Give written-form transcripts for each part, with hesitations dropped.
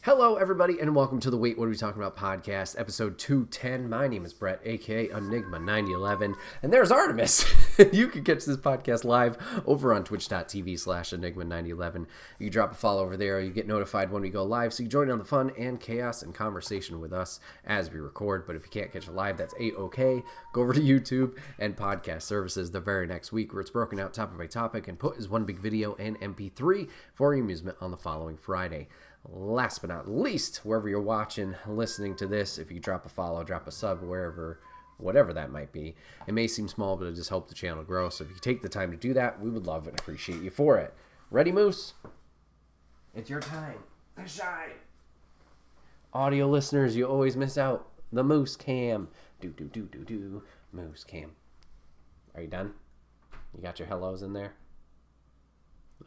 Hello, everybody, and welcome to the Wait, What Are We Talking About podcast, episode 210. My name is Bret, a.k.a. Enigma9011, and there's Artemis. You can catch this podcast live over on twitch.tv/Enigma9011. You can drop a follow over there. You get notified when we go live, so you join in on the fun and chaos and conversation with us as we record. But if you can't catch it live, that's A-OK. Go over to YouTube and podcast services the very next week, where it's broken out topic by topic and put as one big video and MP3 for your amusement on the following Friday. Last but not least, wherever you're watching, listening to this, if you drop a follow, drop a sub, wherever, whatever that might be. It may seem small, but it just helps the channel grow. So if you take the time to do that, we would love and appreciate you for it. Ready, Moose? It's your time to shine. Audio listeners, you always miss out. The Moose Cam. Do. Moose Cam. Are you done? You got your hellos in there?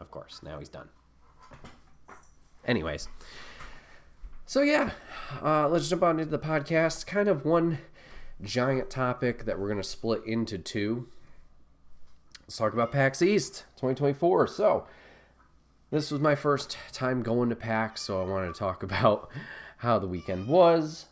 Of course, now he's done. Anyways, so yeah, let's jump on into the podcast. Kind of one giant topic that we're going to split into two. Let's talk about PAX East 2024. So this was my first time going to PAX, so I wanted to talk about how the weekend was,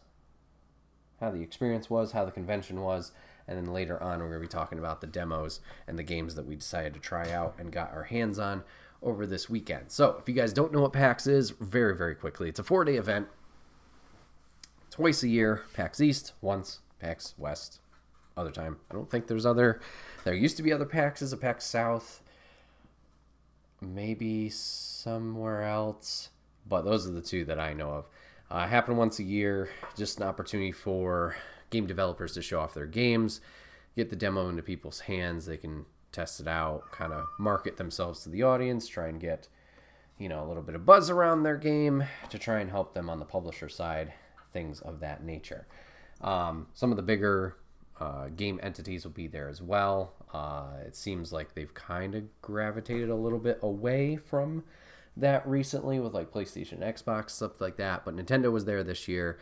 how the experience was, how the convention was, and then later on we're going to be talking about the demos and the games that we decided to try out and got our hands on over this weekend. So if you guys don't know what PAX is, very, very quickly, it's a 4-day event. Twice a year, PAX East, once, PAX West, other time. I don't think there's other, there used to be other PAXs, a PAX South, maybe somewhere else, but those are the two that I know of. Happen once a year, just an opportunity for game developers to show off their games, get the demo into people's hands. They can test it out, kind of market themselves to the audience, try and get, a little bit of buzz around their game to try and help them on the publisher side, things of that nature. Some of the bigger game entities will be there as well. It seems like they've kind of gravitated a little bit away from that recently with like PlayStation, Xbox, stuff like that, but Nintendo was there this year.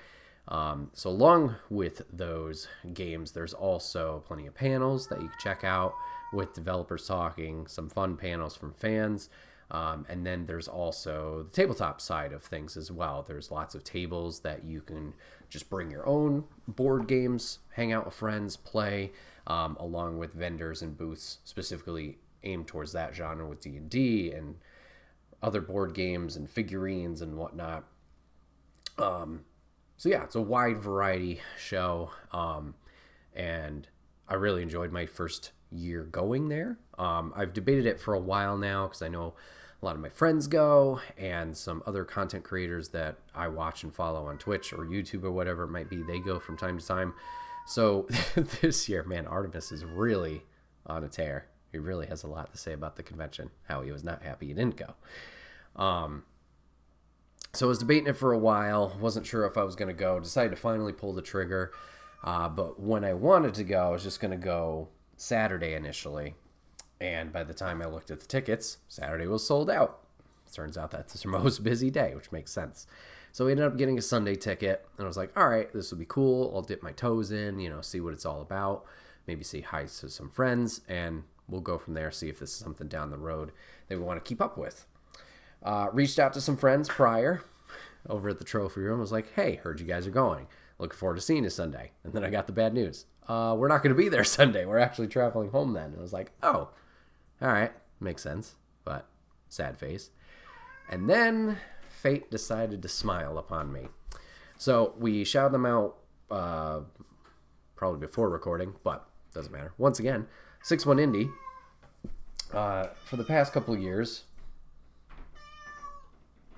So along with those games, there's also plenty of panels that you can check out with developers talking, some fun panels from fans, and then there's also the tabletop side of things as well. There's lots of tables that you can just bring your own board games, hang out with friends, play, along with vendors and booths specifically aimed towards that genre with D&D and other board games and figurines and whatnot. So yeah, it's a wide variety show, and I really enjoyed my first year going there. I've debated it for a while now because I know a lot of my friends go and some other content creators that I watch and follow on Twitch or YouTube or whatever it might be, they go from time to time. So this year, man, Artemis is really on a tear. He really has a lot to say about the convention, how he was not happy he didn't go. So I was debating it for a while, wasn't sure if I was going to go, decided to finally pull the trigger. But when I wanted to go, I was just going to go Saturday initially. And by the time I looked at the tickets, Saturday was sold out. Turns out that's their most busy day, which makes sense. So we ended up getting a Sunday ticket, and I was like, all right, this will be cool. I'll dip my toes in, see what it's all about. Maybe say hi to some friends, and we'll go from there, see if this is something down the road that we want to keep up with. Reached out to some friends prior over at the trophy room. I was like, hey, heard you guys are going. Looking forward to seeing you Sunday. And then I got the bad news. We're not going to be there Sunday. We're actually traveling home then. And I was like, oh, all right. Makes sense. But sad face. And then fate decided to smile upon me. So we shouted them out probably before recording, but doesn't matter. Once again, 6-1 Indie. For the past couple of years,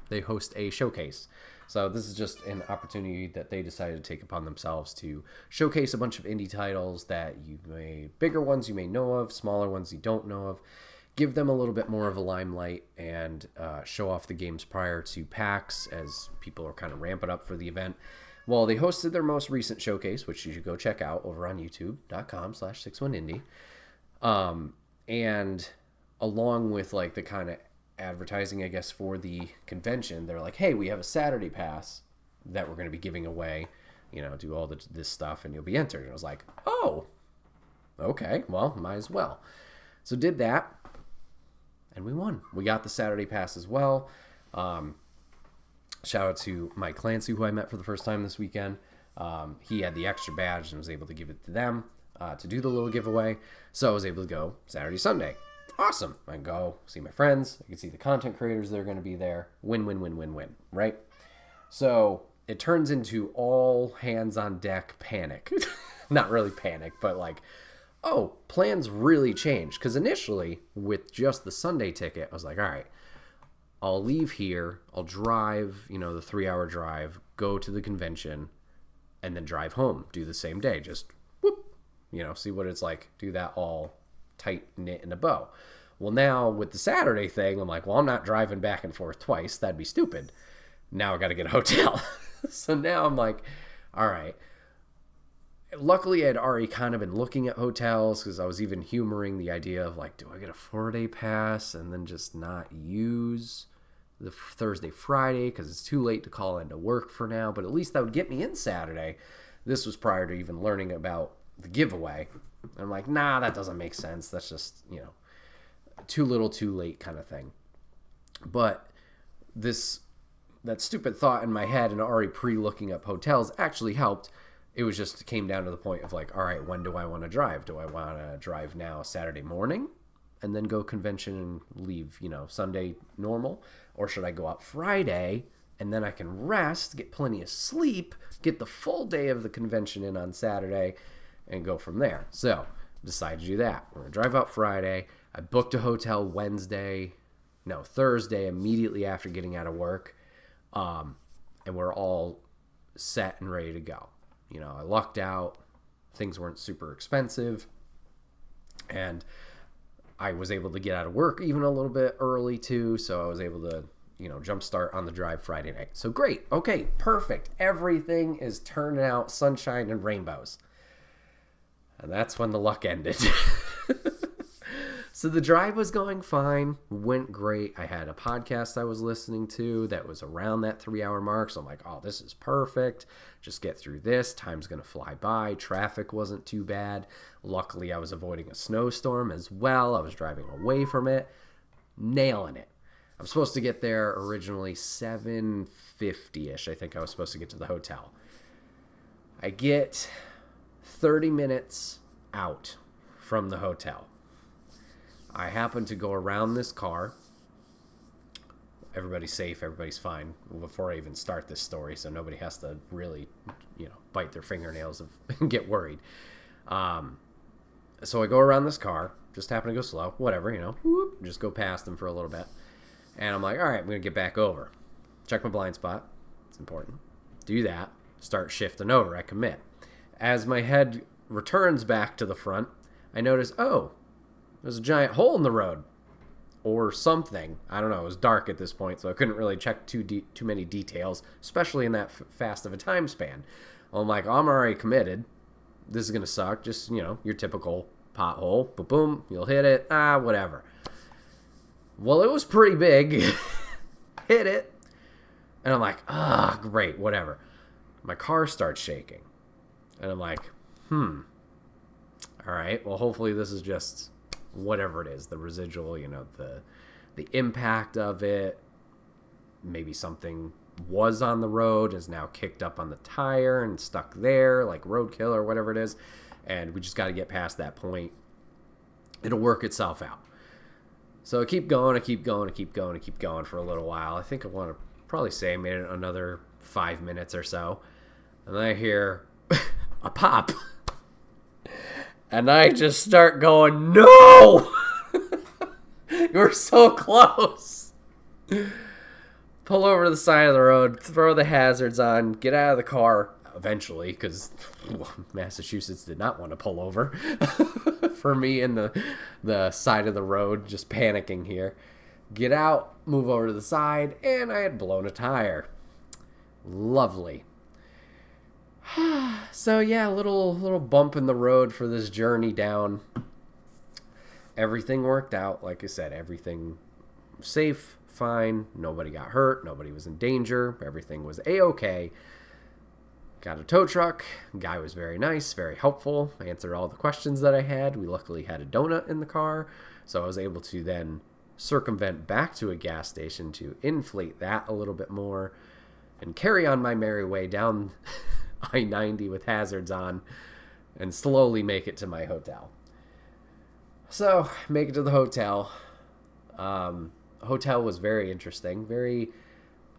they host a showcase. So this is just an opportunity that they decided to take upon themselves to showcase a bunch of indie titles that bigger ones you may know of, smaller ones you don't know of, give them a little bit more of a limelight and show off the games prior to PAX as people are kind of ramping up for the event. Well, they hosted their most recent showcase, which you should go check out over on youtube.com/61indie. And along with like the kind of advertising, I guess, for the convention, they're like, hey, we have a Saturday pass that we're going to be giving away, do all this stuff and you'll be entered. And I was like, oh, okay, well, might as well. So did that, and we won. We got the Saturday pass as well. Shout out to Mike Clancy, who I met for the first time this weekend. He had the extra badge and was able to give it to them to do the little giveaway. So I was able to go Saturday, Sunday. Awesome. I can go see my friends. I can see the content creators that are going to be there. Win, win, win, win, win, right? So it turns into all hands on deck panic. Not really panic, but like, oh, plans really changed. Because initially, with just the Sunday ticket, I was like, all right, I'll leave here. I'll drive, the 3-hour drive, go to the convention, and then drive home. Do the same day. Just, whoop, see what it's like. Do that all tight knit in a bow. Well, now with the Saturday thing, I'm like, well, I'm not driving back and forth twice. That'd be stupid. Now I got to get a hotel. So now I'm like, all right. Luckily, I'd already kind of been looking at hotels because I was even humoring the idea of like, do I get a 4-day pass and then just not use the Thursday, Friday because it's too late to call into work for now, but at least that would get me in Saturday. This was prior to even learning about the giveaway. I'm like, nah, that doesn't make sense. That's just, too little, too late kind of thing. But that stupid thought in my head and already pre-looking up hotels actually helped. It came down to the point of like, all right, when do I want to drive? Do I want to drive now Saturday morning and then go convention and leave, Sunday normal? Or should I go out Friday and then I can rest, get plenty of sleep, get the full day of the convention in on Saturday and go from there? So decided to do that. We're going to drive out Friday. I booked a hotel Thursday, immediately after getting out of work. And we're all set and ready to go. I lucked out. Things weren't super expensive. And I was able to get out of work even a little bit early too. So I was able to, jumpstart on the drive Friday night. So great. Okay, perfect. Everything is turning out sunshine and rainbows. And that's when the luck ended. So the drive was going fine, went great. I had a podcast I was listening to that was around that 3-hour mark. So I'm like, oh, this is perfect. Just get through this. Time's going to fly by. Traffic wasn't too bad. Luckily, I was avoiding a snowstorm as well. I was driving away from it. Nailing it. I'm supposed to get there originally 7:50-ish. I think I was supposed to get to the hotel. I get 30 minutes out from the hotel. I happen to go around this car. Everybody's safe. Everybody's fine before I even start this story, so nobody has to really, bite their fingernails and get worried. So I go around this car. Just happen to go slow. Whatever, whoop, just go past them for a little bit. And I'm like, all right, I'm going to get back over. Check my blind spot. It's important. Do that. Start shifting over. I commit. As my head returns back to the front, I notice, there's a giant hole in the road or something. I don't know. It was dark at this point, so I couldn't really check too many details, especially in that fast of a time span. I'm like, I'm already committed. This is going to suck. Just, your typical pothole. Boom, boom. You'll hit it. Whatever. Well, it was pretty big. Hit it. And I'm like, great, whatever. My car starts shaking. And I'm like, all right, well, hopefully this is just whatever it is, the residual, the impact of it. Maybe something was on the road, is now kicked up on the tire and stuck there, like roadkill or whatever it is. And we just got to get past that point. It'll work itself out. So I keep going for a little while. I think I want to probably say I made it another 5 minutes or so. And then I hear a pop. And I just start going, no! You're so close. Pull over to the side of the road, throw the hazards on, get out of the car eventually, because Massachusetts did not want to pull over for me in the side of the road, just panicking here. Get out, move over to the side, and I had blown a tire. Lovely. So yeah, little bump in the road for this journey down. Everything worked out. Like I said, everything safe, fine. Nobody got hurt. Nobody was in danger. Everything was A-okay. Got a tow truck. Guy was very nice, very helpful. Answered all the questions that I had. We luckily had a donut in the car, so I was able to then circumvent back to a gas station to inflate that a little bit more. and carry on my merry way down I-90 with hazards on and slowly make it to my hotel. So, make it to the hotel. Hotel was very interesting.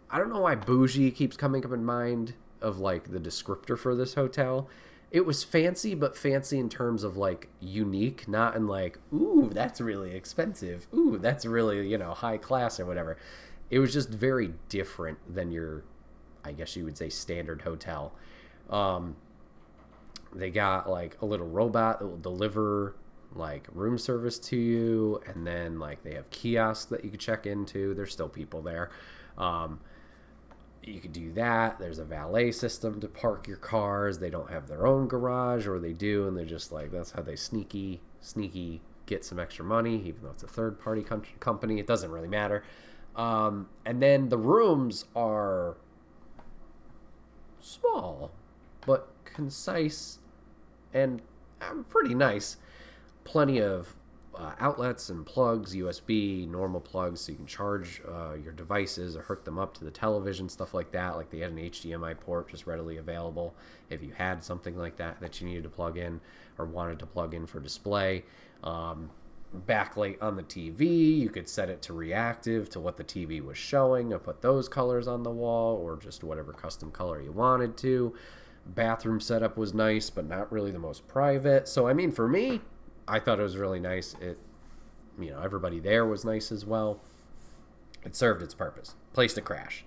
I don't know why bougie keeps coming up in mind of like the descriptor for this hotel. It was fancy, but fancy in terms of like unique, not in like, ooh, that's really expensive. Ooh, that's really, high class or whatever. It was just very different than your, I guess you would say, standard hotel. They got like a little robot that will deliver like room service to you, and then like they have kiosks that you could check into. There's still people there. You could do that. There's a valet system to park your cars. They don't have their own garage, or they do, and they're just like, that's how they sneaky get some extra money, even though it's a third-party company. It doesn't really matter. And then the rooms are small, but concise and pretty nice. Plenty of outlets and plugs, USB, normal plugs, so you can charge your devices or hook them up to the television, stuff like that. Like they had an HDMI port just readily available if you had something like that you needed to plug in or wanted to plug in for display. Backlight on the TV, you could set it to reactive to what the TV was showing and put those colors on the wall, or just whatever custom color you wanted to. Bathroom setup was nice, but not really the most private. So I mean, for me, I thought it was really nice. Everybody there was nice as well. It served its purpose. Place to crash.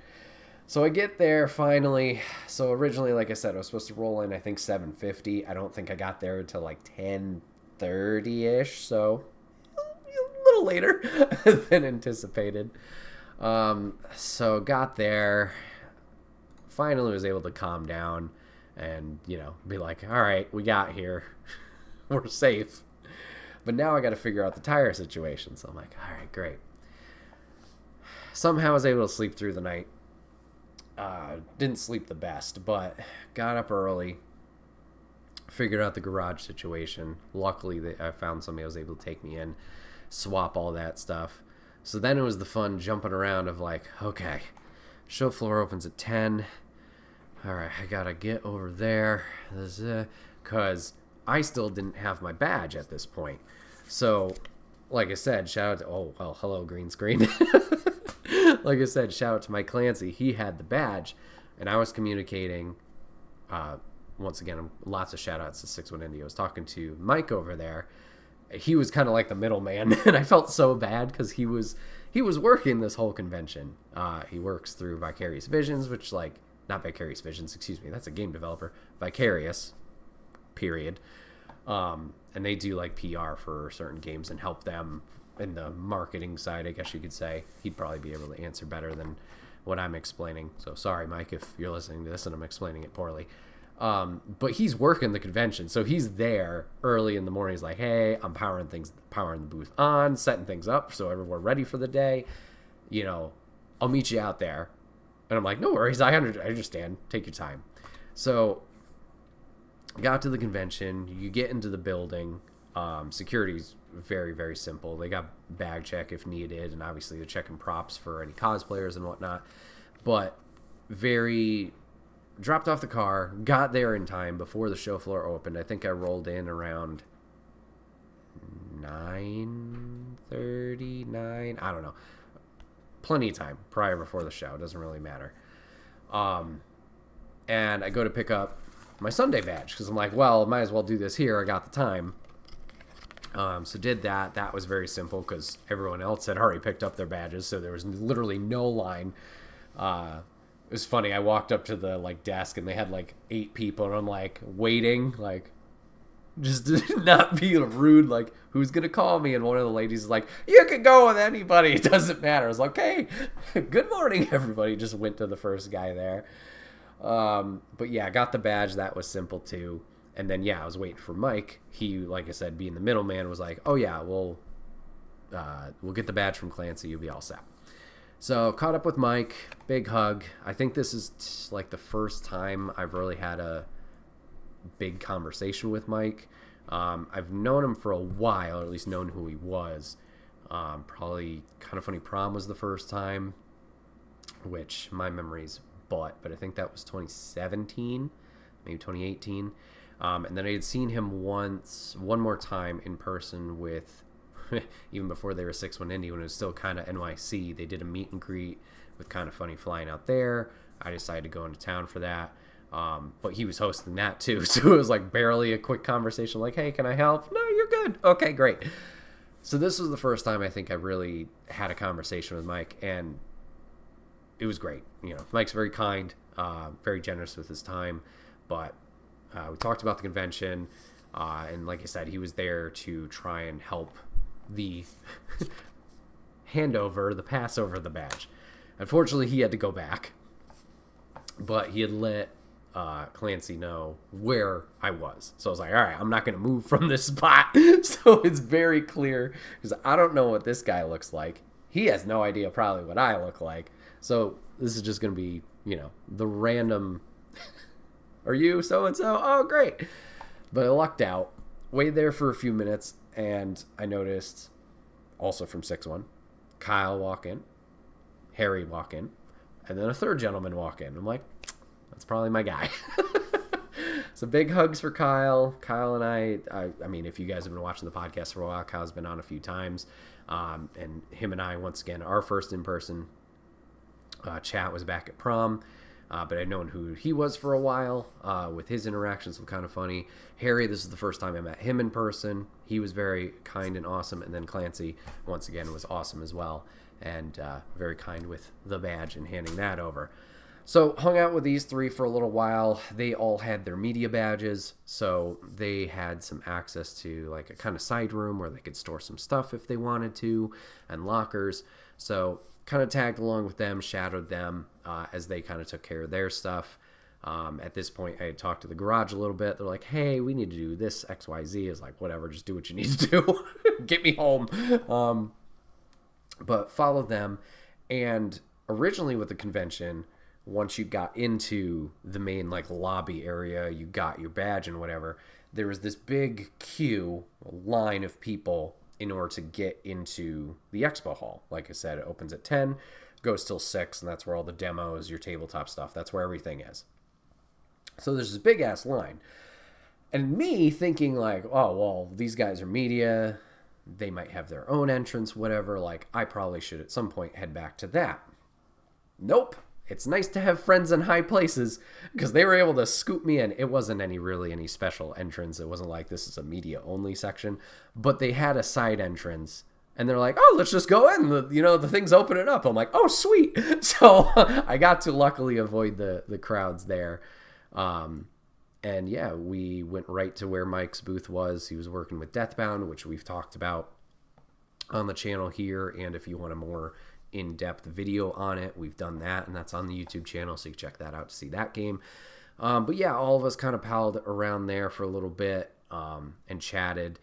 So I get there finally. So originally, like I said, I was supposed to roll in, I think 7:50. I don't think I got there until like 10:30-ish. So a little later than anticipated. So got there. Finally was able to calm down and, be like, all right, we got here. We're safe. But now I got to figure out the tire situation. So I'm like, all right, great. Somehow I was able to sleep through the night. Didn't sleep the best, but got up early. Figured out the garage situation. Luckily, I found somebody who was able to take me in, swap all that stuff. So then it was the fun jumping around of like, okay, show floor opens at 10. All right, I got to get over there. Because I still didn't have my badge at this point. So, like I said, shout out to, hello, green screen. Like I said, shout out to Mike Clancy. He had the badge, and I was communicating, once again, lots of shout outs to 61 Indy. I was talking to Mike over there. He was kind of like the middleman, and I felt so bad because he was working this whole convention. He works through Vicarious Visions, which, like, not Vicarious Visions, excuse me, that's a game developer. Vicarious, period. And they do like PR for certain games and help them in the marketing side, I guess you could say. He'd probably be able to answer better than what I'm explaining. So sorry, Mike, if you're listening to this and I'm explaining it poorly. But he's working the convention, so he's there early in the morning. He's like, hey, I'm powering the booth on, setting things up so we're ready for the day. I'll meet you out there. And I'm like, no worries, I understand. Take your time. So got to the convention. You get into the building. Security's very, very simple. They got bag check if needed, and obviously they're checking props for any cosplayers and whatnot. But dropped off the car, got there in time before the show floor opened. I think I rolled in around 9:39. I don't know. Plenty of time before the show. It doesn't really matter. And I go to pick up my Sunday badge because I'm like, well, might as well do this here. I got the time. So did that. That was very simple because everyone else had already picked up their badges, so there was literally no line. It was funny. I walked up to the desk and they had 8 people, and I'm waiting, just to not be rude, who's gonna call me? And one of the ladies is like, you can go with anybody, it doesn't matter. I was like, hey, good morning, everybody. Just went to the first guy there. But yeah, I got the badge. That was simple too. And then I was waiting for Mike. He, like I said, being the middleman, was like, oh yeah, we'll get the badge from Clancy. You'll be all set. So caught up with Mike. Big hug. I think this is the first time I've really had a big conversation with Mike. I've known him for a while, or at least known who he was. Probably Kind of Funny Prom was the first time, which my memory's but I think that was 2017, maybe 2018. And then I had seen him one more time in person with, even before they were 6-1 Indy, when it was still kind of NYC. They did a meet and greet with Kind of Funny flying out there. I decided to go into town for that. But he was hosting that too. So it was like barely a quick conversation like, hey, can I help? No, you're good. Okay, great. So this was the first time I think I really had a conversation with Mike, and it was great. Mike's very kind, very generous with his time, but we talked about the convention, and like I said, he was there to try and help the the pass over the badge. Unfortunately, he had to go back, but he had let Clancy know where I was. So I was like, all right, I'm not going to move from this spot. So it's very clear, because I don't know what this guy looks like. He has no idea probably what I look like. So this is just going to be, the random, are you so-and-so? Oh, great. But I lucked out, waited there for a few minutes, and I noticed, also from 6-1, Kyle walk in, Harry walk in, and then a third gentleman walk in. I'm like, that's probably my guy. So big hugs for Kyle. Kyle and I mean, if you guys have been watching the podcast for a while, Kyle's been on a few times. And him and I, once again, our first in-person chat was back at prom. But I'd known who he was for a while with his interactions with Kind of Funny. Harry, this is the first time I met him in person. He was very kind and awesome. And then Clancy, once again, was awesome as well. And very kind with the badge and handing that over. So hung out with these three for a little while. They all had their media badges, so they had some access to like a kind of side room where they could store some stuff if they wanted to, and lockers. So kind of tagged along with them, shadowed them as they kind of took care of their stuff. At this point, I had talked to the garage a little bit. They're like, hey, we need to do this XYZ. Is like, whatever, just do what you need to do. Get me home. But followed them. And originally with the convention, once you got into the main like lobby area, you got your badge and whatever, there was this big queue, line of people in order to get into the expo hall. Like I said, it opens at 10, goes till 6, and that's where all the demos, your tabletop stuff, that's where everything is. So there's this big ass line. And me thinking like, oh, well, these guys are media, they might have their own entrance, whatever, like I probably should at some point head back to that. Nope. It's nice to have friends in high places, because they were able to scoop me in. It wasn't really any special entrance. It wasn't like this is a media only section, but they had a side entrance, and they're like, oh, let's just go in. The thing's opening up. I'm like, oh, sweet. So I got to luckily avoid the crowds there. And yeah, we went right to where Mike's booth was. He was working with Deathbound, which we've talked about on the channel here. And if you want a more in-depth video on it, we've done that, and that's on the YouTube channel, so you can check that out to see that game. But yeah, all of us kind of palled around there for a little bit and chatted,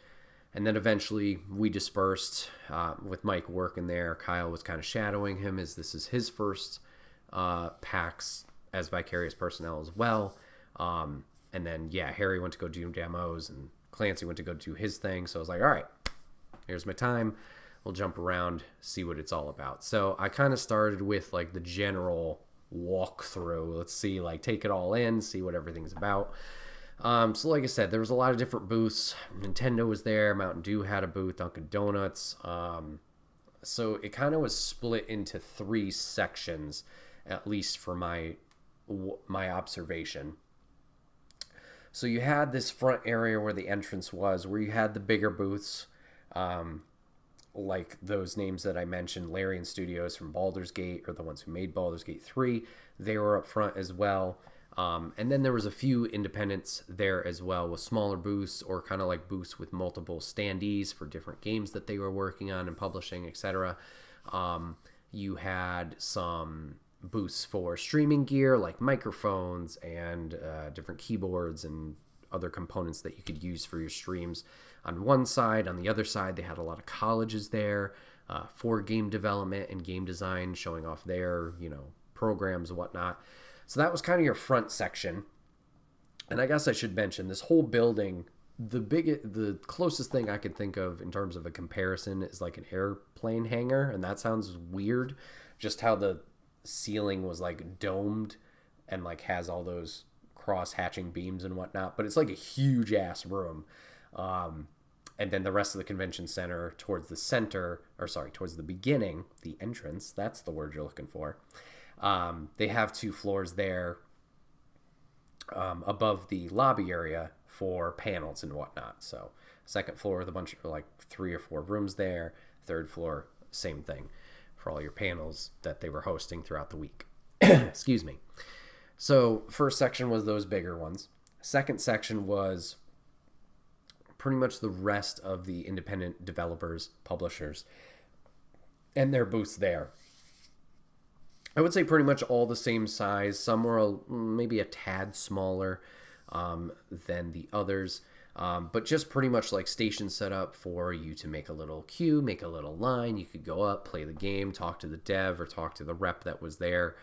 and then eventually we dispersed with Mike working there. Kyle was kind of shadowing him, as this is his first PAX as Vicarious personnel as well. And then yeah, Harry went to go do demos, and Clancy went to go do his thing. So I was like, all right, here's my time. We'll jump around, see what it's all about. So I kind of started with like the general walkthrough. Let's see, like take it all in, see what everything's about. So like I said, there was a lot of different booths. Nintendo was there, Mountain Dew had a booth, Dunkin' Donuts. So it kind of was split into 3 sections, at least for my observation. So you had this front area where the entrance was, where you had the bigger booths, like those names that I mentioned, Larian Studios from Baldur's Gate, or the ones who made Baldur's Gate 3, they were up front as well. And then there was a few independents there as well, with smaller booths, or kind of like booths with multiple standees for different games that they were working on and publishing, etc. You had some booths for streaming gear, like microphones and different keyboards and other components that you could use for your streams. On one side, on the other side, they had a lot of colleges there for game development and game design, showing off their, programs and whatnot. So that was kind of your front section. And I guess I should mention, this whole building, the closest thing I could think of in terms of a comparison is like an airplane hangar. And that sounds weird, just how the ceiling was like domed and like has all those cross hatching beams and whatnot, but it's like a huge ass room. And then the rest of the convention center towards the center, or sorry, towards the beginning, the entrance, that's the word you're looking for. They have 2 floors there above the lobby area for panels and whatnot. So second floor with a bunch of like 3 or 4 rooms there. Third floor, same thing for all your panels that they were hosting throughout the week. Excuse me. So first section was those bigger ones. Second section was pretty much the rest of the independent developers, publishers, and their booths there. I would say pretty much all the same size. Some were maybe a tad smaller than the others, but just pretty much like stations set up for you to make a little queue, make a little line. You could go up, play the game, talk to the dev or talk to the rep that was there,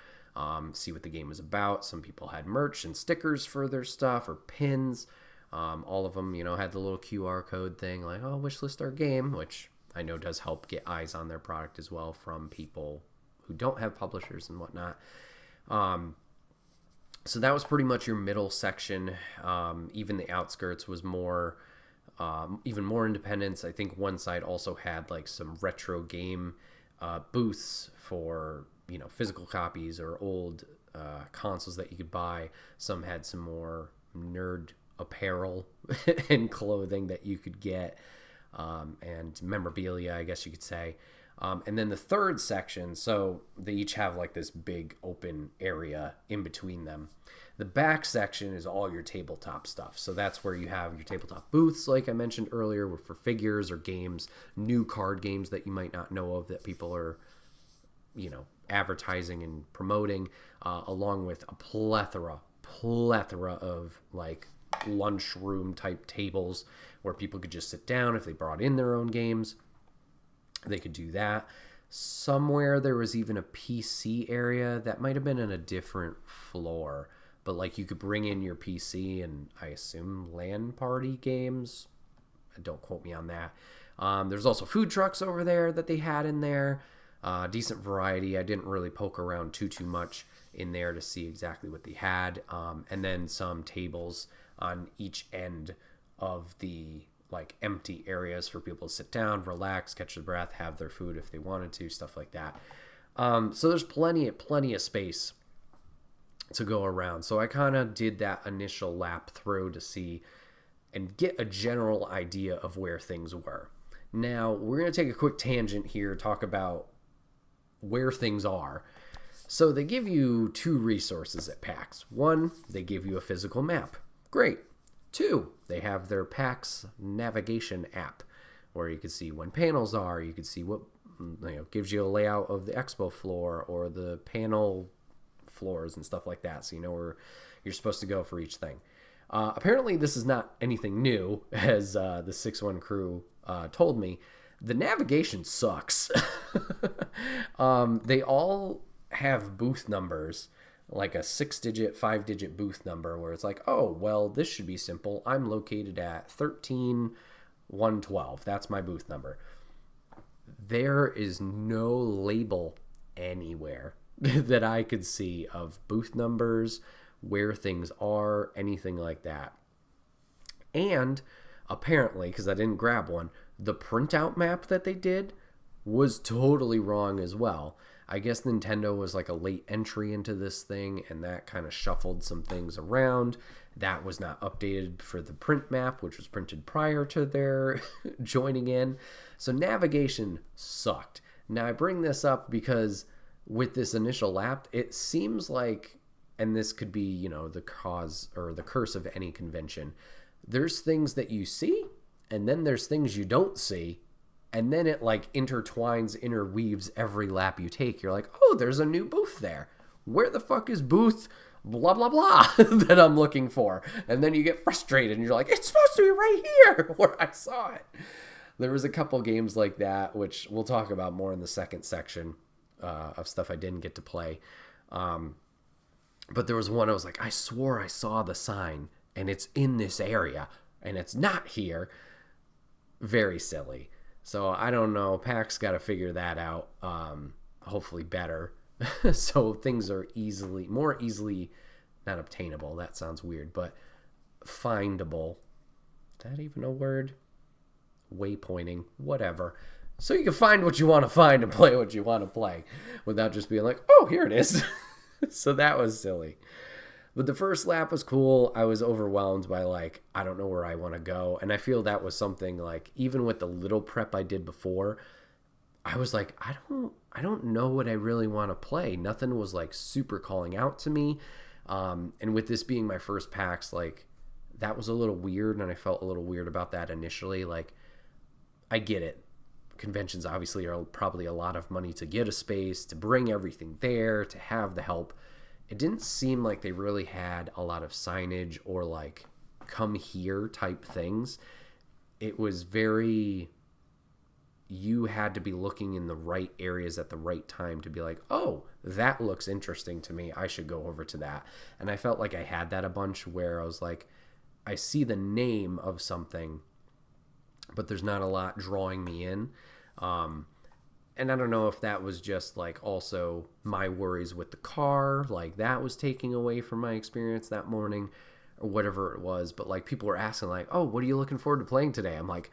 see what the game was about. Some people had merch and stickers for their stuff or pins. All of them, had the little QR code thing like, oh, wishlist our game, which I know does help get eyes on their product as well from people who don't have publishers and whatnot. So that was pretty much your middle section. Even the outskirts was even more independence. I think one side also had like some retro game booths for, physical copies or old consoles that you could buy. Some had some more nerd apparel and clothing that you could get, and memorabilia, I guess you could say. And then the third section, so they each have like this big open area in between them. The back section is all your tabletop stuff. So that's where you have your tabletop booths, like I mentioned earlier, for figures or games, new card games that you might not know of that people are, advertising and promoting, along with a plethora of like lunchroom type tables where people could just sit down if they brought in their own games. They could do that. Somewhere there was even a PC area that might have been in a different floor, but like you could bring in your PC and I assume LAN party games. Don't quote me on that. There's also food trucks over there that they had in there. Decent variety. I didn't really poke around too much in there to see exactly what they had. And then some tables on each end of the like empty areas for people to sit down, relax, catch their breath, have their food if they wanted to, stuff like that. So there's plenty of space to go around. So I kind of did that initial lap through to see and get a general idea of where things were. Now we're going to take a quick tangent here, talk about where things are. So they give you 2 resources at PAX. 1, they give you a physical map. Great. 2, they have their PAX navigation app where you can see when panels are. You can see what gives you a layout of the expo floor or the panel floors and stuff like that, so you know where you're supposed to go for each thing. Apparently this is not anything new, as the 6-1 crew told me. The navigation sucks. They all have booth numbers, like a 6-digit, 5-digit booth number where it's like, oh, well, this should be simple. I'm located at 13112. That's my booth number. There is no label anywhere that I could see of booth numbers, where things are, anything like that. And apparently, because I didn't grab one, the printout map that they did was totally wrong as well. I guess Nintendo was like a late entry into this thing, and that kind of shuffled some things around. That was not updated for the print map, which was printed prior to their joining in. So navigation sucked. Now I bring this up because with this initial lap, it seems like, and this could be, the cause or the curse of any convention, there's things that you see, and then there's things you don't see. And then it like interweaves every lap you take. You're like, oh, there's a new booth there. Where the fuck is booth blah, blah, blah that I'm looking for? And then you get frustrated and you're like, it's supposed to be right here where I saw it. There was a couple games like that, which we'll talk about more in the second section of stuff I didn't get to play. But there was one I was like, I swore I saw the sign and it's in this area and it's not here. Very silly. So I don't know. PAX got to figure that out. Hopefully better, so things are more easily not obtainable, that sounds weird, but findable. Is that even a word? Waypointing, whatever. So you can find what you want to find and play what you want to play without just being like, oh, here it is. So that was silly. But the first lap was cool. I was overwhelmed by like, I don't know where I want to go. And I feel that was something like, even with the little prep I did before, I was like, I don't know what I really want to play. Nothing was like super calling out to me. And with this being my first PAX, like that was a little weird. And I felt a little weird about that initially. Like, I get it. Conventions obviously are probably a lot of money to get a space, to bring everything there, to have the help. It didn't seem like they really had a lot of signage or like come here type things. It was very, you had to be looking in the right areas at the right time to be like, oh, that looks interesting to me. I should go over to that. And I felt like I had that a bunch where I was like, I see the name of something, but there's not a lot drawing me in. And I don't know if that was just like also my worries with the car, like that was taking away from my experience that morning or whatever it was. But like people were asking like, oh, what are you looking forward to playing today? I'm like,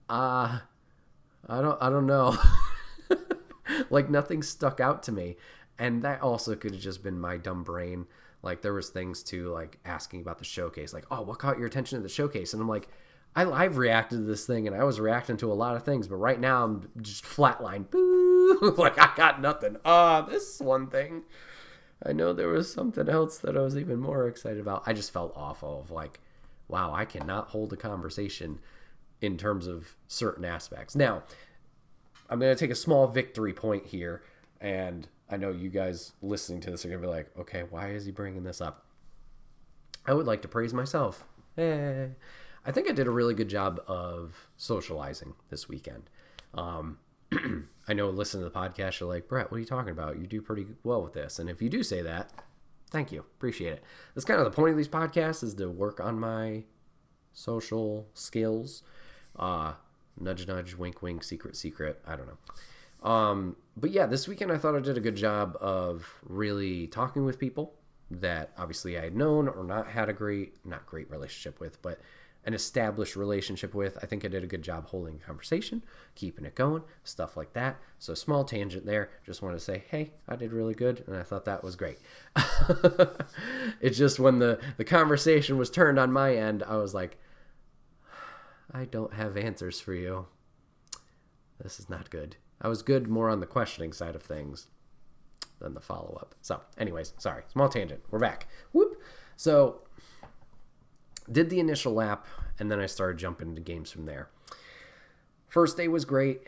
I don't know. Like nothing stuck out to me. And that also could have just been my dumb brain. Like there was things too, like asking about the showcase, like, oh, what caught your attention at the showcase? And I'm like, I live reacted to this thing and I was reacting to a lot of things, but right now I'm just flatline. Boo! Like I got nothing. This one thing. I know there was something else that I was even more excited about. I just felt awful of like, wow, I cannot hold a conversation in terms of certain aspects. Now, I'm going to take a small victory point here, and I know you guys listening to this are going to be like, okay, why is he bringing this up? I would like to praise myself. Hey. I think I did a really good job of socializing this weekend. I know listening to the podcast, you're like, Bret, what are you talking about? You do pretty well with this. And if you do say that, thank you. Appreciate it. That's kind of the point of these podcasts, is to work on my social skills. Nudge, nudge, wink, wink, secret, secret. I don't know. But yeah, this weekend I thought I did a good job of really talking with people that obviously I had known or not had a not great relationship with, but an established relationship with. I think I did a good job holding a conversation, keeping it going, stuff like that. So small tangent there. Just want to say, hey, I did really good, and I thought that was great. It's just when the conversation was turned on my end, I was like, I don't have answers for you. This is not good. I was good more on the questioning side of things than the follow-up. So anyways, sorry, small tangent. We're back. Whoop. So did the initial lap, and then I started jumping into games from there. First day was great,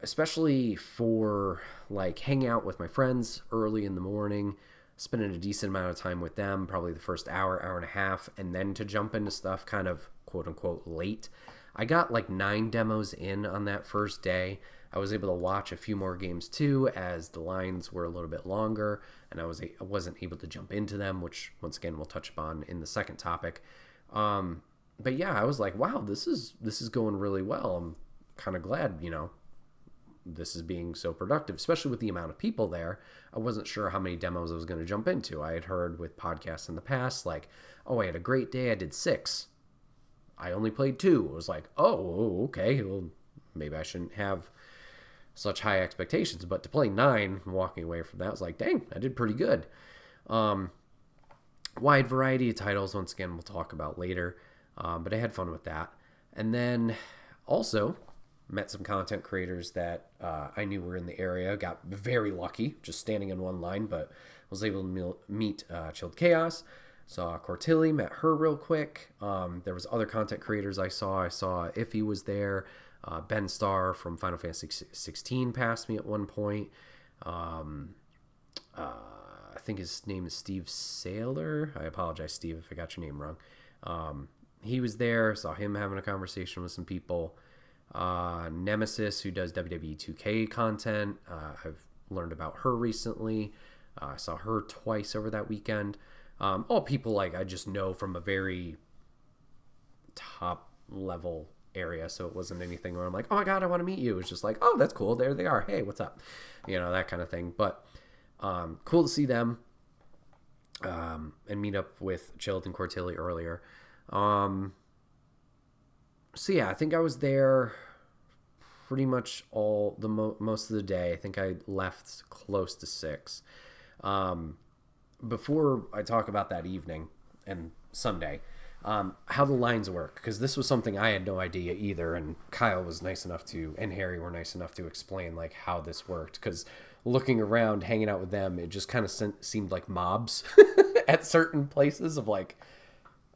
especially for like hanging out with my friends early in the morning, spending a decent amount of time with them, probably the first hour, hour and a half, and then to jump into stuff kind of quote-unquote late. I got like 9 demos in on that first day. I was able to watch a few more games too, as the lines were a little bit longer, and I wasn't able to jump into them, which once again we'll touch upon in the second topic. But yeah, I was like, wow, this is going really well. I'm kind of glad, this is being so productive, especially with the amount of people there. I wasn't sure how many demos I was going to jump into. I had heard with podcasts in the past, like, oh, I had a great day, I did 6. I only played 2. It was like, oh, okay, well, maybe I shouldn't have such high expectations, but to play 9, walking away from that, I was like, dang, I did pretty good. Wide variety of titles, once again, we'll talk about later, but I had fun with that. And then also met some content creators that I knew were in the area, got very lucky, just standing in one line, but was able to meet Chilled Chaos, saw Cortilli, met her real quick. There was other content creators I saw Iffy was there. Ben Starr from Final Fantasy 16 passed me at one point. I think his name is Steve Saylor. I apologize, Steve, if I got your name wrong. He was there. Saw him having a conversation with some people. Nemesis, who does WWE 2K content. I've learned about her recently. I saw her twice over that weekend. All people like I just know from a very top level area, so it wasn't anything where I'm like, oh my god, I want to meet you. It's just like, oh, that's cool, there they are, hey, what's up, that kind of thing. But cool to see them. and meet up with Chilled and Cortilli earlier. Um, so yeah, I think I was there pretty much all the most of the day. I think I left close to 6. Um, Before I talk about that evening and Sunday, how the lines work, because this was something I had no idea either, and Kyle was nice enough to, and Harry were nice enough to explain like how this worked. Because looking around, hanging out with them, it just kind of seemed like mobs at certain places of like,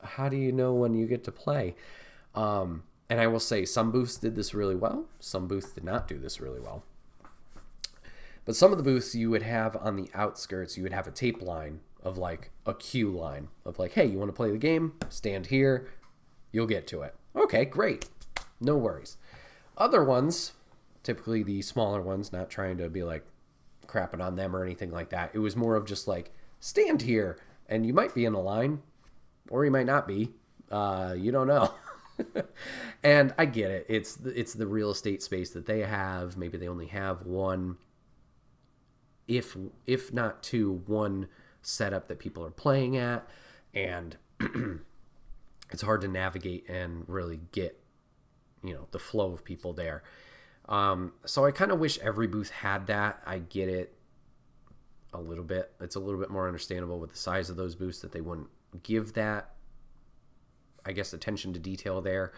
how do you know when you get to play? And I will say some booths did this really well. Some booths did not do this really well. But some of the booths you would have on the outskirts, you would have a tape line of like a queue line of like, hey, you want to play the game? Stand here. You'll get to it. Okay, great. No worries. Other ones, typically the smaller ones, not trying to be like crapping on them or anything like that. It was more of just like, stand here and you might be in a line or you might not be. You don't know. And I get it. It's the real estate space that they have. Maybe they only have one, if not two, one setup that people are playing at, and it's hard to navigate and really get, the flow of people there. So I kind of wish every booth had that. I get it a little bit. It's a little bit more understandable with the size of those booths that they wouldn't give that, I guess, attention to detail there.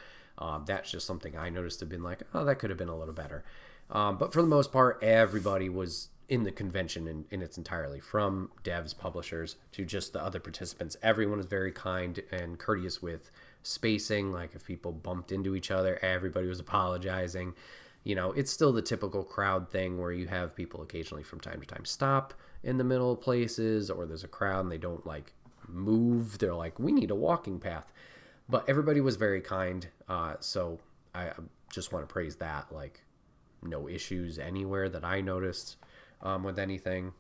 That's just something I noticed to have been like, oh, that could have been a little better. But for the most part, everybody was in the convention in its entirely, from devs, publishers, to just the other participants. Everyone was very kind and courteous with spacing. Like if people bumped into each other, everybody was apologizing. It's still the typical crowd thing where you have people occasionally from time to time stop in the middle of places, or there's a crowd and they don't like move. They're like, we need a walking path. But everybody was very kind. So I just want to praise that. Like, no issues anywhere that I noticed with anything.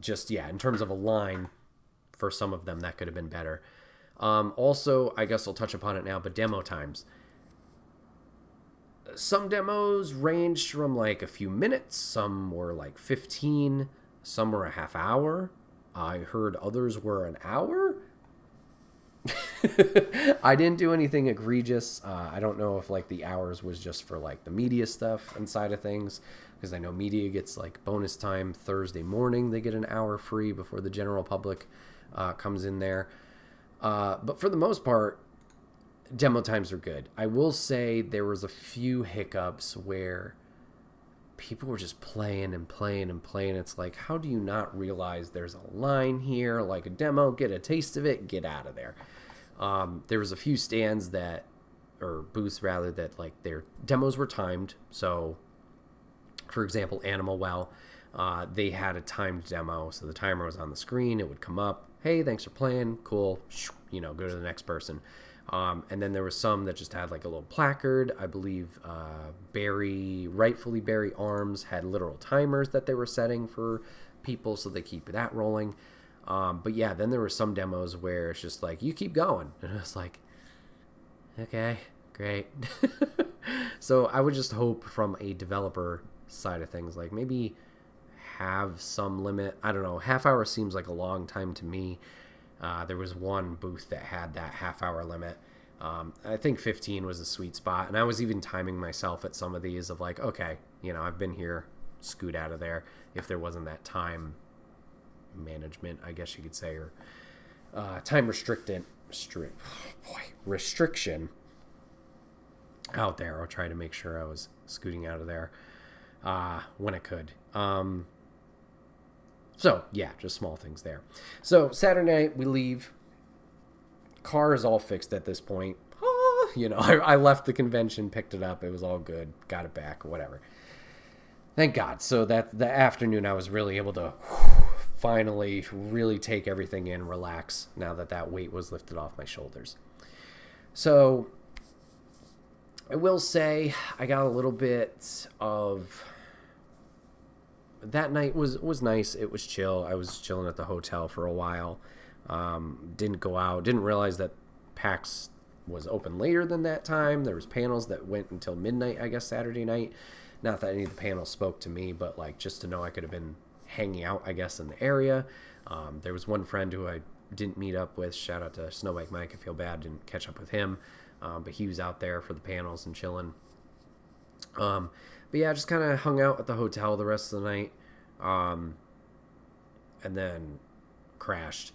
Just, yeah, in terms of a line, for some of them, that could have been better. Also, I guess I'll touch upon it now, but demo times. Some demos ranged from like a few minutes. Some were like 15. Some were a half hour. I heard others were an hour. I didn't do anything egregious. I don't know if like the hours was just for like the media stuff inside of things, because I know media gets like bonus time Thursday morning. They get an hour free before the general public comes in there. But for the most part, demo times are good. I will say there was a few hiccups where people were just playing and playing and playing. It's like, how do you not realize there's a line here, like a demo, get a taste of it, get out of there. There was a few stands or booths rather, that like their demos were timed. So for example, Animal Well, they had a timed demo. So the timer was on the screen. It would come up, hey, thanks for playing. Cool. Go to the next person. And then there was some that just had like a little placard. I believe rightfully Barry Arms had literal timers that they were setting for people, so they keep that rolling. But yeah, then there were some demos where it's just like, you keep going. And I was like, okay, great. So I would just hope from a developer side of things, like maybe have some limit. I don't know. Half hour seems like a long time to me. There was one booth that had that half hour limit. I think 15 was a sweet spot. And I was even timing myself at some of these of like, okay, I've been here, scoot out of there. If there wasn't that time management, I guess you could say, or time restriction out there. I'll try to make sure I was scooting out of there when I could. So yeah, just small things there. So Saturday night we leave. Car is all fixed at this point. I left the convention, picked it up. It was all good. Got it back, whatever. Thank God. So that the afternoon I was really able to finally really take everything in, relax, now that weight was lifted off my shoulders. So I will say I got a little bit of... That night was nice. It was chill. I was chilling at the hotel for a while. Didn't go out. Didn't realize that PAX was open later than that time. There was panels that went until midnight, I guess, Saturday night. Not that any of the panels spoke to me, but like just to know I could have been hanging out, I guess, in the area. There was one friend who I didn't meet up with. Shout out to Snowbike Mike. I feel bad, didn't catch up with him. But he was out there for the panels and chilling. But yeah, just kind of hung out at the hotel the rest of the night. And then crashed.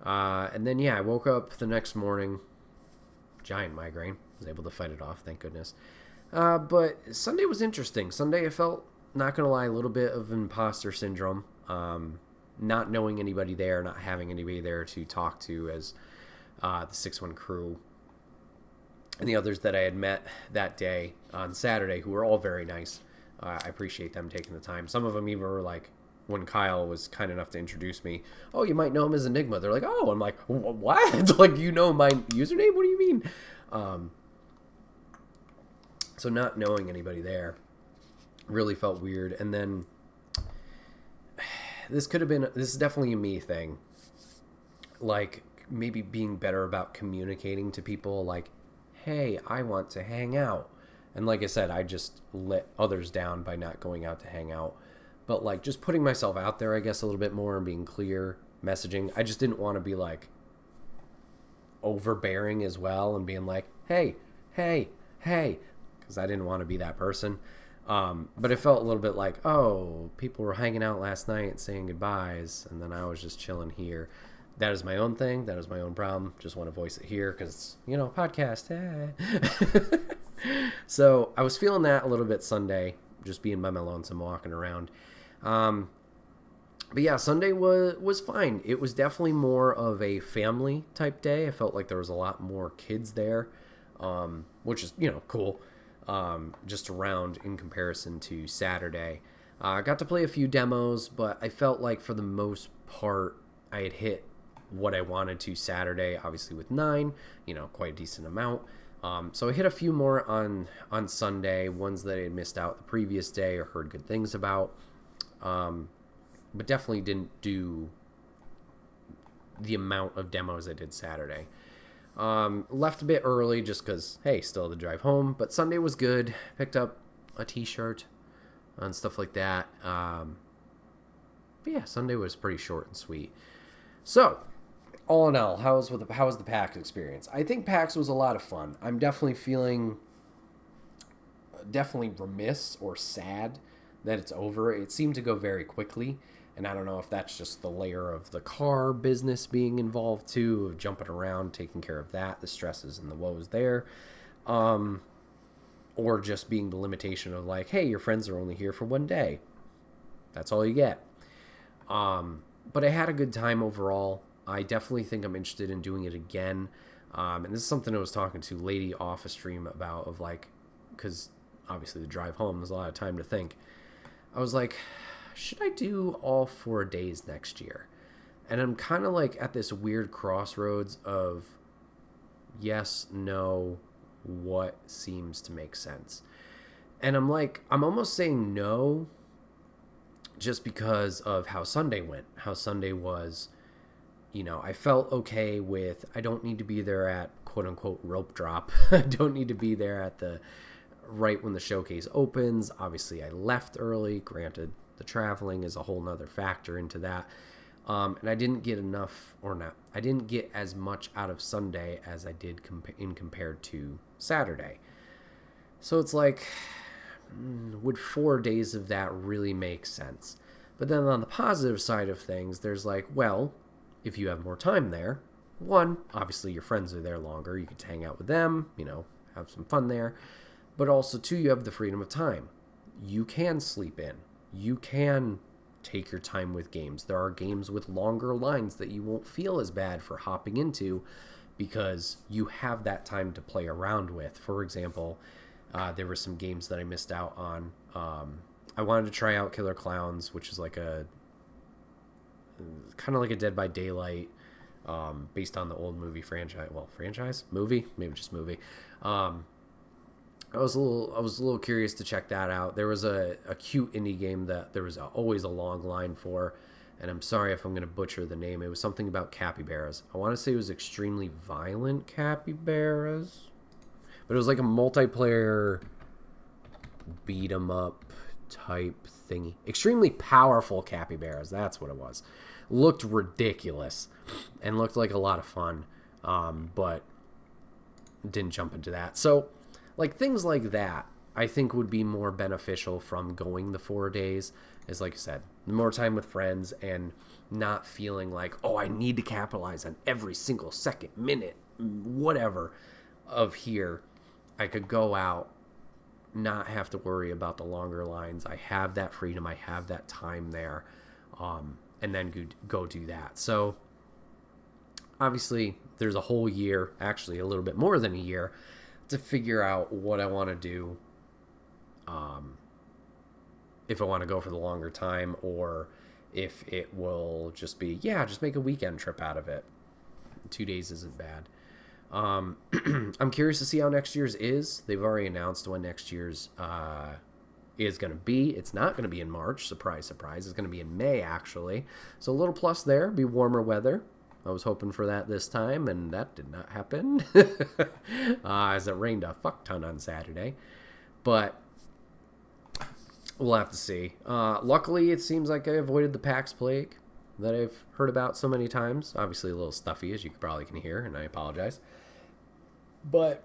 And then, yeah, I woke up the next morning. Giant migraine. Was able to fight it off, thank goodness. But Sunday was interesting. Sunday I felt, not going to lie, a little bit of imposter syndrome. Not knowing anybody there, not having anybody there to talk to as the 6-1 crew. And the others that I had met that day on Saturday, who were all very nice. I appreciate them taking the time. Some of them even were like, when Kyle was kind enough to introduce me, oh, you might know him as Enigma. They're like, oh, I'm like, what? Like, you know my username? What do you mean? So not knowing anybody there really felt weird. And then this is definitely a me thing. Like, maybe being better about communicating to people, like, hey, I want to hang out. And like I said, I just let others down by not going out to hang out. But, like, just putting myself out there, I guess, a little bit more and being clear, messaging. I just didn't want to be, like, overbearing as well and being like, hey, because I didn't want to be that person. But it felt a little bit like, oh, people were hanging out last night saying goodbyes, and then I was just chilling here. That is my own thing. That is my own problem. Just want to voice it here because, podcast. So I was feeling that a little bit Sunday, just being by my lonesome, walking around. But yeah, Sunday was fine. It was definitely more of a family type day. I felt like there was a lot more kids there, which is, cool. Just around in comparison to Saturday. I got to play a few demos, but I felt like for the most part, I had hit what I wanted to Saturday, obviously with 9, quite a decent amount. So I hit a few more on Sunday, ones that I had missed out the previous day or heard good things about. But definitely didn't do the amount of demos I did Saturday. Left a bit early just because, hey, still the drive home. But Sunday was good. Picked up a t-shirt and stuff like that. But yeah, Sunday was pretty short and sweet. So, all in all, how was the PAX experience? I think PAX was a lot of fun. I'm definitely feeling remiss or sad that it's over. It seemed to go very quickly. And I don't know if that's just the layer of the car business being involved too, of jumping around, taking care of that, the stresses and the woes there. Or just being the limitation of like, hey, your friends are only here for one day. That's all you get. But I had a good time overall. I definitely think I'm interested in doing it again. And this is something I was talking to Lady off a stream about, of like, because obviously the drive home, there's a lot of time to think. I was like, should I do all 4 days next year? And I'm kind of like at this weird crossroads of yes, no, what seems to make sense. And I'm almost saying no just because of how Sunday went, how Sunday was. I felt okay with, I don't need to be there at quote unquote rope drop. I don't need to be there at the right when the showcase opens. Obviously I left early, granted the traveling is a whole nother factor into that. And I didn't get I didn't get as much out of Sunday as I did compared to Saturday. So it's like, would 4 days of that really make sense? But then on the positive side of things, there's like, well, if you have more time there, one, obviously your friends are there longer. You get to hang out with them, have some fun there. But also, two, you have the freedom of time. You can sleep in. You can take your time with games. There are games with longer lines that you won't feel as bad for hopping into because you have that time to play around with. For example, there were some games that I missed out on. I wanted to try out Killer Clowns, which is like kind of like a Dead by Daylight, based on the old movie franchise. Well, franchise? Movie? Maybe just movie. I was a little curious to check that out. There was a cute indie game that there was always a long line for, and I'm sorry if I'm going to butcher the name. It was something about capybaras. I want to say it was Extremely Violent Capybaras, but it was like a multiplayer beat 'em up type thingy. Extremely powerful capybaras. That's what it was. Looked ridiculous and looked like a lot of fun. But didn't jump into that. So like things like that, I think would be more beneficial from going the 4 days. Is like I said, more time with friends and not feeling like, oh, I need to capitalize on every single second, minute, whatever of here. I could go out, not have to worry about the longer lines. I have that freedom. I have that time there, and then go do that. So obviously there's a whole year, actually a little bit more than a year, to figure out what I want to do. If I want to go for the longer time or if it will just be, just make a weekend trip out of it. 2 days isn't bad. I'm curious to see how next year's is. They've already announced when next year's is going to be. It's not going to be in March. Surprise, surprise. It's going to be in May, actually. So a little plus there. Be warmer weather. I was hoping for that this time, and that did not happen. As it rained a fuck ton on Saturday. But we'll have to see. Luckily, it seems like I avoided the PAX plague that I've heard about so many times. Obviously, a little stuffy, as you probably can hear, and I apologize. But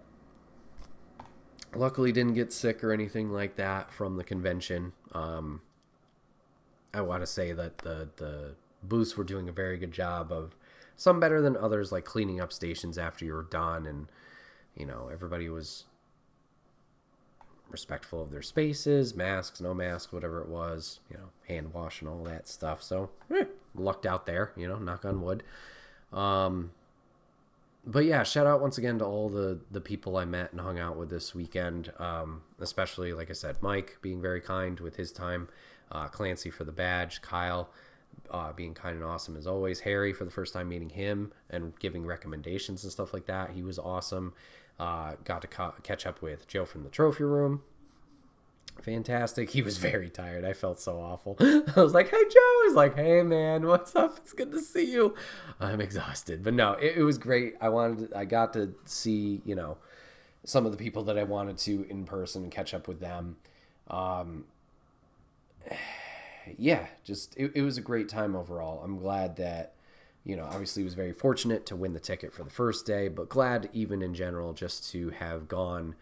luckily, didn't get sick or anything like that from the convention. I want to say that the booths were doing a very good job of, some better than others, like cleaning up stations after you were done, and everybody was respectful of their spaces, masks, no masks, whatever it was, hand wash and all that stuff. So lucked out there, knock on wood. But yeah, shout out once again to all the people I met and hung out with this weekend. Especially, like I said, Mike being very kind with his time, Clancy for the badge, Kyle being kind and awesome as always, Harry for the first time meeting him and giving recommendations and stuff like that. He was awesome. Got to catch up with Joe from the trophy room. Fantastic. He was very tired. I felt so awful. I was like, hey, Joe. He's like, hey, man, what's up? It's good to see you. I'm exhausted. But no, it was great. I got to see, some of the people that I wanted to in person and catch up with them. Yeah, just it was a great time overall. I'm glad that, obviously was very fortunate to win the ticket for the first day, but glad even in general just to have gone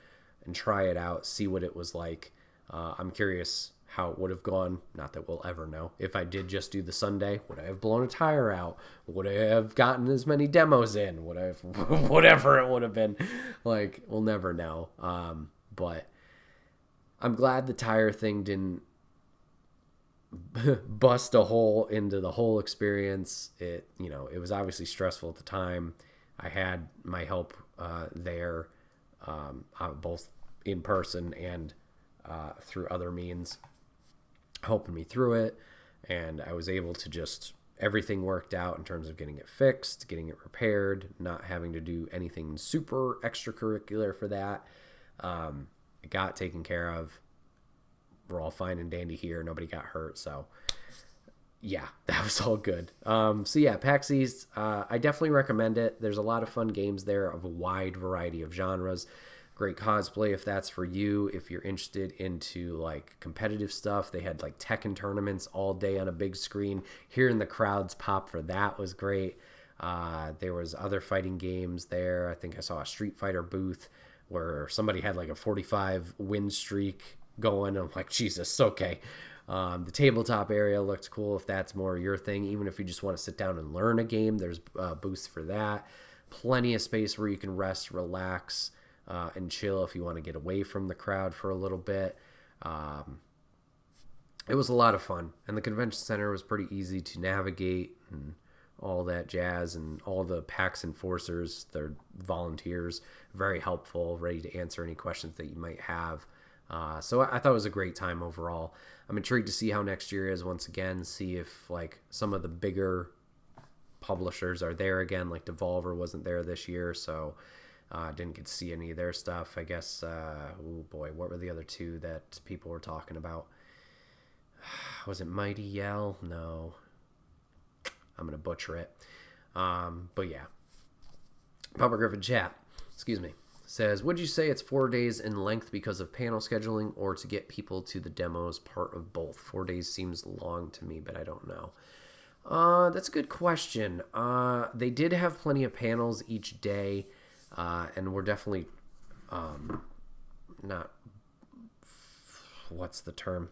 and try it out, see what it was like. I'm curious how it would have gone. Not that we'll ever know. If I did just do the Sunday, would I have blown a tire out? Would I have gotten as many demos in? Would I have, whatever it would have been. Like, we'll never know. But I'm glad the tire thing didn't bust a hole into the whole experience. It was obviously stressful at the time. I had my help there, both in person and through other means, helping me through it, and I was able to everything worked out in terms of getting it fixed, getting it repaired, not having to do anything super extracurricular for that. It got taken care of. We're all fine and dandy here. Nobody got hurt. So yeah, that was all good. So yeah, PAX East, I definitely recommend it. There's a lot of fun games there of a wide variety of genres. Great cosplay if that's for you. If you're interested into like competitive stuff, they had like Tekken tournaments all day on a big screen. Hearing the crowds pop for that was great. There was other fighting games there. I think I saw a Street Fighter booth where somebody had like a 45 win streak going. I'm like, Jesus, okay. The tabletop area looked cool if that's more your thing. Even if you just want to sit down and learn a game, there's booths for that. Plenty of space where you can rest, relax, and chill if you want to get away from the crowd for a little bit. It was a lot of fun, and the convention center was pretty easy to navigate and all that jazz, and all the PAX enforcers, they're volunteers, very helpful, ready to answer any questions that you might have. So I thought it was a great time overall. I'm intrigued to see how next year is once again, see if like some of the bigger publishers are there again, like Devolver wasn't there this year, so didn't get to see any of their stuff. I guess, oh boy, what were the other two that people were talking about? Was it Mighty Yell? No. I'm going to butcher it. But yeah. Papa Griffin chat. Excuse me. Says, would you say it's 4 days in length because of panel scheduling or to get people to the demos, part of both? 4 days seems long to me, but I don't know. That's a good question. They did have plenty of panels each day, and we're definitely not... What's the term?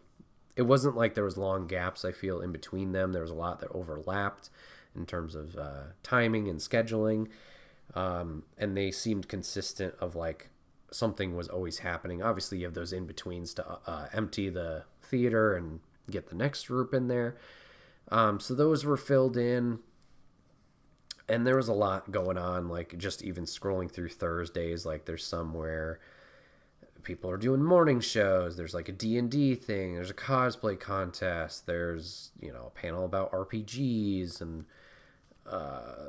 It wasn't like there was long gaps, I feel, in between them. There was a lot that overlapped in terms of timing and scheduling. And they seemed consistent of like something was always happening. Obviously, you have those in-betweens to empty the theater and get the next group in there. So those were filled in. And there was a lot going on, like just even scrolling through Thursdays. Like there's some where people are doing morning shows. There's like a D&D thing. There's a cosplay contest. There's, a panel about RPGs and... a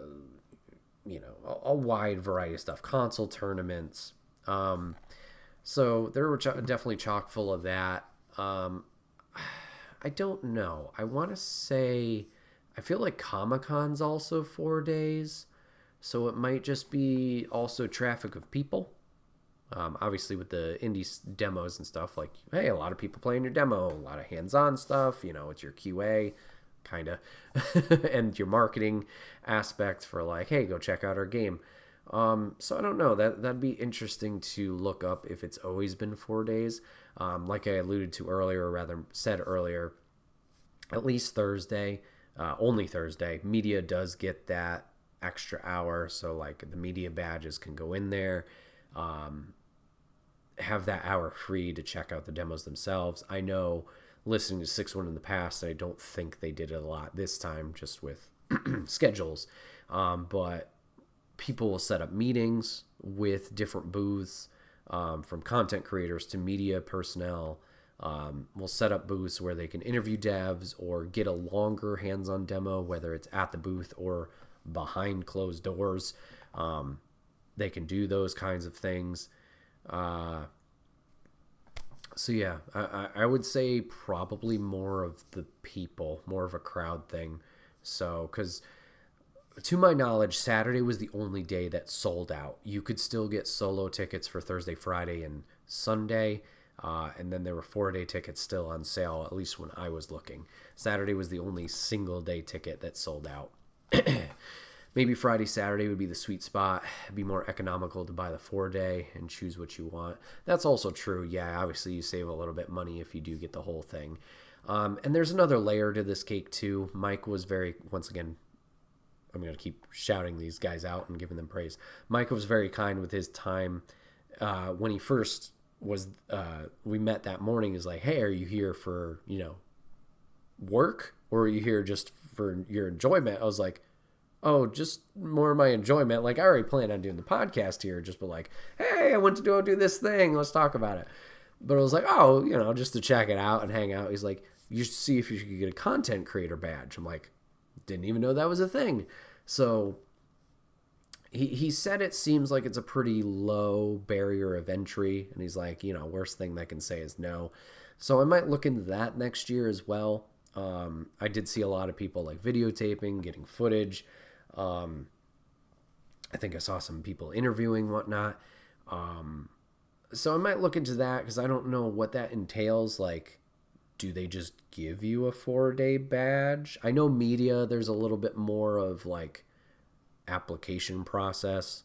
wide variety of stuff, console tournaments. So there were definitely chock full of that. I don't know. I want to say, I feel like Comic-Con's also 4 days. So it might just be also traffic of people. Obviously with the indie demos and stuff, like, hey, a lot of people playing your demo, a lot of hands-on stuff, it's your QA. Kind of, and your marketing aspect for like, hey, go check out our game. So I don't know, that'd be interesting to look up if it's always been 4 days. Like I alluded to earlier, or rather said earlier, at least Thursday, only Thursday, media does get that extra hour. So like the media badges can go in there, have that hour free to check out the demos themselves. I know listening to 6-1 in the past, I don't think they did it a lot this time, just with schedules. But people will set up meetings with different booths, from content creators to media personnel. We'll set up booths where they can interview devs or get a longer hands-on demo, whether it's at the booth or behind closed doors. They can do those kinds of things. So yeah, I would say probably more of the people, more of a crowd thing. So, because to my knowledge, Saturday was the only day that sold out. You could still get solo tickets for Thursday, Friday, and Sunday. And then there were 4-day tickets still on sale, at least when I was looking. Saturday was the only single day ticket that sold out. Maybe Friday, Saturday would be the sweet spot. It'd be more economical to buy the 4-day and choose what you want. That's also true. Yeah, obviously you save a little bit money if you do get the whole thing. And there's another layer to this cake too. Mike was once again, I'm going to keep shouting these guys out and giving them praise. Mike was very kind with his time. When he first was, we met that morning, he's like, hey, are you here for, work? Or are you here just for your enjoyment? I was like, oh, just more of my enjoyment. Like, I already planned on doing the podcast here, just be like, hey, I went to go do this thing. Let's talk about it. But I was like, oh, just to check it out and hang out. He's like, you should see if you could get a content creator badge. I'm like, didn't even know that was a thing. So he said it seems like it's a pretty low barrier of entry. And he's like, worst thing they can say is no. So I might look into that next year as well. I did see a lot of people like videotaping, getting footage. I think I saw some people interviewing, whatnot. So I might look into that because I don't know what that entails. Like, do they just give you a 4-day badge? I know media, there's a little bit more of like application process.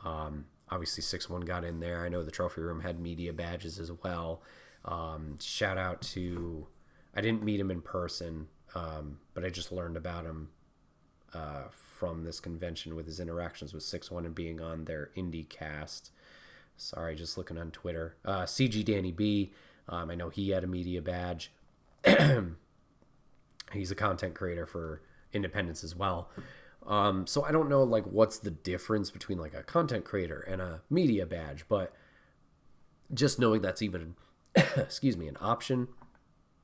Obviously 6-1 got in there. I know the trophy room had media badges as well. Shout out to, I didn't meet him in person, but I just learned about him from this convention with his interactions with 6-1 and being on their indie cast. Sorry, just looking on Twitter. CG Danny B, I know he had a media badge. He's a content creator for Independence as well. So I don't know like what's the difference between like a content creator and a media badge, but just knowing that's even an option,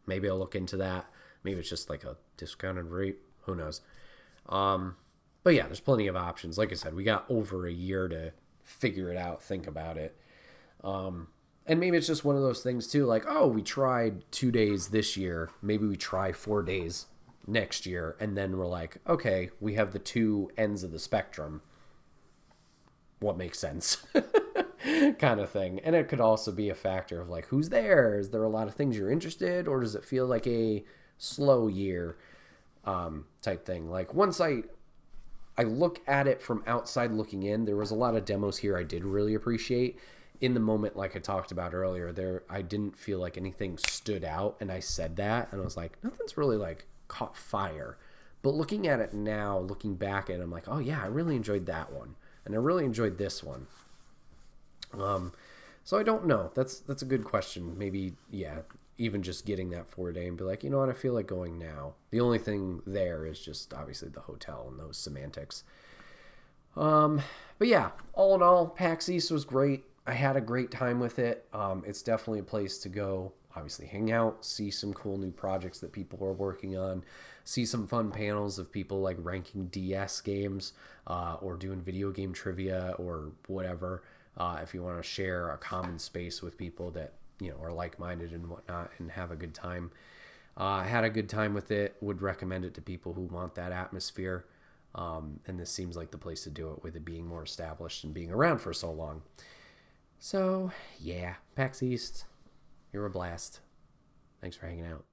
maybe I'll look into that. Maybe it's just like a discounted rate, who knows. But yeah, there's plenty of options. Like I said, we got over a year to figure it out, think about it. And maybe it's just one of those things too, like, oh, we tried 2 days this year, maybe we try 4 days next year, and then we're like, okay, we have the two ends of the spectrum. What makes sense? kind of thing. And it could also be a factor of like, who's there? Is there a lot of things you're interested, or does it feel like a slow year type thing? Like once I look at it from outside looking in, there was a lot of demos here I did really appreciate. In the moment, like I talked about earlier, there I didn't feel like anything stood out, and I said that, and I was like, nothing's really like caught fire. But looking at it now, looking back at it, I'm like, oh yeah, I really enjoyed that one, and I really enjoyed this one. So I don't know. That's a good question. Maybe yeah, even just getting that 4 day and be like, you know what, I feel like going now. The only thing there is just obviously the hotel and those semantics. But yeah, all in all, PAX East was great. I had a great time with it. It's definitely a place to go. Obviously, hang out, see some cool new projects that people are working on, see some fun panels of people like ranking DS games or doing video game trivia or whatever. If you want to share a common space with people that are like-minded and whatnot and have a good time. I had a good time with it. Would recommend it to people who want that atmosphere. And this seems like the place to do it with it being more established and being around for so long. So, yeah, PAX East, you're a blast. Thanks for hanging out.